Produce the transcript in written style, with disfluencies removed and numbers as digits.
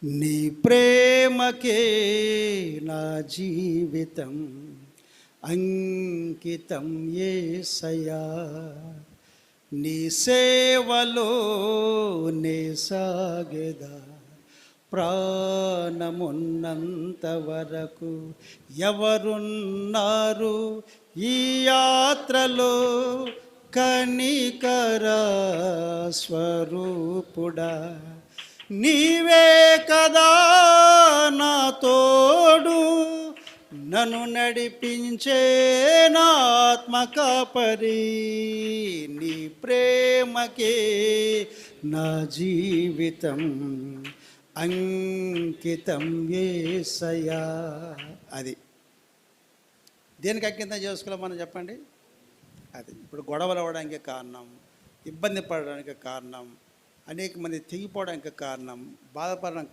నీ ప్రేమకే నా జీవితం అంకితం యేసయ్యా. నీ సేవలో నే సాగెదా ప్రాణమున్నంత వరకు. ఎవరున్నారు ఈ యాత్రలో కనికరా స్వరూపుడా, నీవే కదా నా తోడు, నన్ను నడిపించే నా ఆత్మ కాపరి. నీ ప్రేమకే నా జీవితం అంకితం యేసయ్యా. అది దేనికి అంకితం చేసుకోవాలి మనం చెప్పండి. అది ఇప్పుడు గొడవలు అవ్వడానికి కారణం, ఇబ్బంది పడడానికి కారణం, అనేక మంది తెగిపోవడానికి కారణం, బాధపడడానికి కారణం